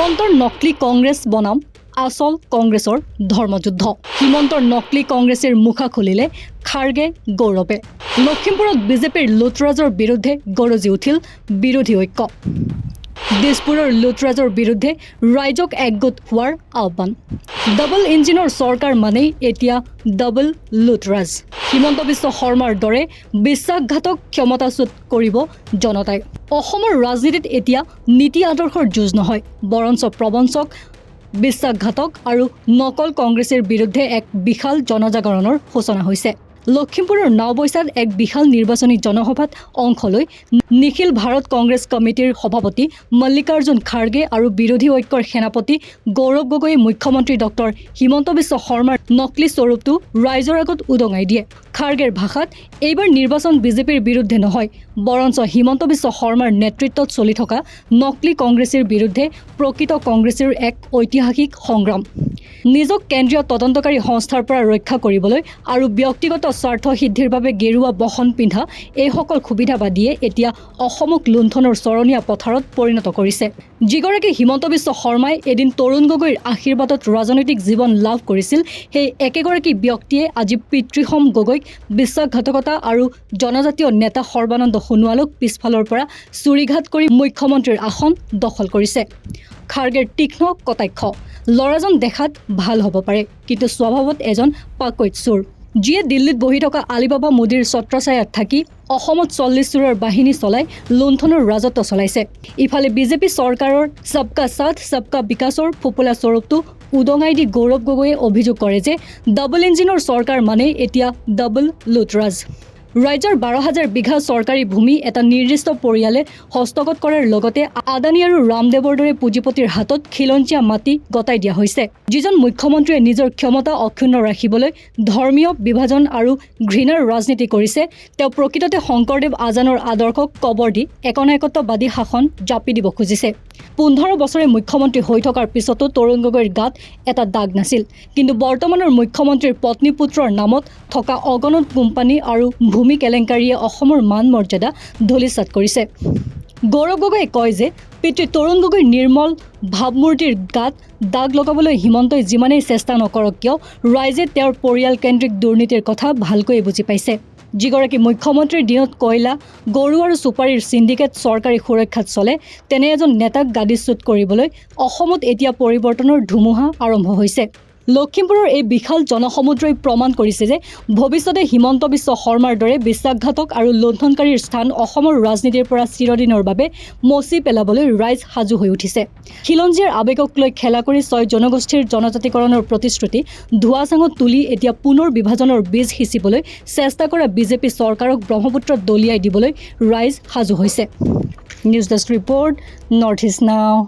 হিমন্তৰ নকলি কংগ্ৰেছ বনাম আসল কংগ্ৰেছৰ ধৰ্মযুদ্ধ। হিমন্তৰ নকলি কংগ্ৰেছৰ মুখা খুলিলে খাৰ্গে গৌৰৱে। লখিমপুৰত বিজেপিৰ লুটৰাজৰ বিৰুদ্ধে গৰজি উঠিল বিৰোধী ঐক্য। দিছপুৰৰ লুটৰাজৰ বিৰুদ্ধে ৰাইজক একগোট হোৱাৰ আহ্বান। ডাবল ইঞ্জিনৰ চৰকাৰ মানেই এতিয়া ডাবল লুটৰাজ। হিমন্ত বিশ্ব শৰ্মাৰ দৰে বিশ্বাসঘাতক ক্ষমতাচ্যুত কৰিব জনতাই। অসমৰ ৰাজনীতিত এতিয়া নীতি আদৰ্শৰ যুঁজ নহয়, বৰঞ্চ প্ৰবঞ্চক, বিশ্বাসঘাতক আৰু নকল কংগ্ৰেছৰ বিৰুদ্ধে এক বিশাল জনজাগৰণৰ সূচনা হৈছে। লখিমপুৰৰ নাওবৈচাত এক বিশাল নিৰ্বাচনী জনসভাত অংশ লৈ নিখিল ভাৰত কংগ্ৰেছ কমিটিৰ সভাপতি মল্লিকাৰ্জুন খাৰ্গে আৰু বিৰোধী ঐক্যৰ সেনাপতি গৌৰৱ গগৈয়ে মুখ্যমন্ত্ৰী ডক্টৰ হিমন্ত বিশ্ব শৰ্মাৰ নকলি স্বৰূপটো ৰাইজৰ আগত উদঙাই দিয়ে। খাৰ্গেৰ ভাষাত এইবাৰ নিৰ্বাচন বিজেপিৰ বিৰুদ্ধে নহয়, বৰঞ্চ হিমন্ত বিশ্ব শৰ্মাৰ নেতৃত্বত চলি থকা নকলি কংগ্ৰেছৰ বিৰুদ্ধে প্ৰকৃত কংগ্ৰেছৰ এক ঐতিহাসিক সংগ্ৰাম। নিজক কেন্দ্ৰীয় তদন্তকাৰী সংস্থাৰ পৰা ৰক্ষা কৰিবলৈ আৰু ব্যক্তিগত স্বাৰ্থ সিদ্ধিৰ বাবে গেৰুৱা বসন পিন্ধা এইসকল সুবিধাবাদীয়ে এতিয়া অসমক লুণ্ঠনৰ চৰণীয়া পথাৰত পৰিণত কৰিছে। যিগৰাকী হিমন্ত বিশ্ব শৰ্মাই এদিন তৰুণ গগৈৰ আশীৰ্বাদত ৰাজনৈতিক জীৱন লাভ কৰিছিল, সেই একেগৰাকী ব্যক্তিয়ে আজি পিতৃসম গগৈক বিশ্বাসঘাতকতা আৰু জনজাতীয় নেতা সৰ্বানন্দ সোণোৱালক পিছফালৰ পৰা চুৰিঘাত কৰি মুখ্যমন্ত্ৰীৰ আসন দখল কৰিছে। খাৰ্গেৰ তীক্ষ্ণ কটাক্ষ, ল'ৰাজন দেখাত ভাল হ'ব পাৰে, কিন্তু স্বভাৱত এজন পাকৈত চোৰ, যিয়ে দিল্লীত বহি থকা আলিবাবা মোদীৰ ছত্ৰছায়াত থাকি অসমত 40 চোৰৰ বাহিনী চলাই লুণ্ঠনৰ ৰাজত্ব চলাইছে। ইফালে বিজেপি চৰকাৰৰ সবকা সাথ সবকা বিকাশৰ ফোপোলা স্বৰূপটো উদঙাই দি গৌৰৱ গগৈয়ে অভিযোগ কৰে যে ডাবল ইঞ্জিনৰ চৰকাৰ মানেই এতিয়া ডাবল লুটৰাজ। ৰাজ্যৰ 12,000 বিঘা চৰকাৰী ভূমি এটা নিৰ্দিষ্ট পৰিয়ালে হস্তগত কৰাৰ লগতে আদানী আৰু ৰামদেৱৰ দৰে পুঁজিপতিৰ হাতত খিলঞ্জীয়া মাটি গতাই দিয়া হৈছে। যিজন মুখ্যমন্ত্ৰীয়ে নিজৰ ক্ষমতা অক্ষুণ্ণ ৰাখিবলৈ ধৰ্মীয় বিভাজন আৰু ঘৃণাৰ ৰাজনীতি কৰিছে, তেওঁ প্ৰকৃততে শংকৰদেৱ আজানৰ আদৰ্শক কবৰ দি একনায়কত্ববাদী শাসন জাপি দিব খুজিছে। 15 বছৰে মুখ্যমন্ত্ৰী হৈ থকাৰ পিছতো তৰুণ গগৈৰ গাত এটা দাগ নাছিল, কিন্তু বৰ্তমানৰ মুখ্যমন্ত্ৰীৰ পত্নী পুত্ৰৰ নামত থকা অগণন কোম্পানী আৰু ভূমি কেলেংকাৰীয়ে অসমৰ মান মৰ্যাদা ধূলিসাৎ কৰিছে। গৌৰৱ গগৈয়ে কয় যে পিতৃ তৰুণ গগৈৰ নিৰ্মল ভাৱমূৰ্তিৰ গাত দাগ লগাবলৈ হিমন্তই যিমানেই চেষ্টা নকৰক কিয়, ৰাইজে তেওঁৰ পৰিয়ালকেন্দ্ৰিক দুৰ্নীতিৰ কথা ভালকৈয়ে বুজি পাইছে। যিগৰাকী মুখ্যমন্ত্ৰীৰ দিনত কয়লা, গৰু আৰু চুপাৰীৰ চিণ্ডিকেট চৰকাৰী সুৰক্ষাত চলে, তেনে এজন নেতাক গাদীচ্যুত কৰিবলৈ অসমত এতিয়া পৰিৱৰ্তনৰ ধুমুহা আৰম্ভ হৈছে। লখিমপুৰৰ এই বিশাল জনসমুদ্ৰই প্ৰমাণ কৰিছে যে ভৱিষ্যতে হিমন্ত বিশ্ব শৰ্মাৰ দৰে বিশ্বাসঘাতক আৰু লুণ্ঠনকাৰীৰ স্থান অসমৰ ৰাজনীতিৰ পৰা চিৰদিনৰ বাবে মচি পেলাবলৈ ৰাইজ সাজু হৈ উঠিছে। খিলঞ্জীয়াৰ আৱেগক লৈ খেলা কৰি 6 জনগোষ্ঠীৰ জনজাতিকৰণৰ প্ৰতিশ্ৰুতি ধোঁৱাচাঙত তুলি এতিয়া পুনৰ বিভাজনৰ বীজ সিঁচিবলৈ চেষ্টা কৰা বিজেপি চৰকাৰক ব্ৰহ্মপুত্ৰত দলিয়াই দিবলৈ ৰাইজ সাজু হৈছে। News desk report, north east নাও।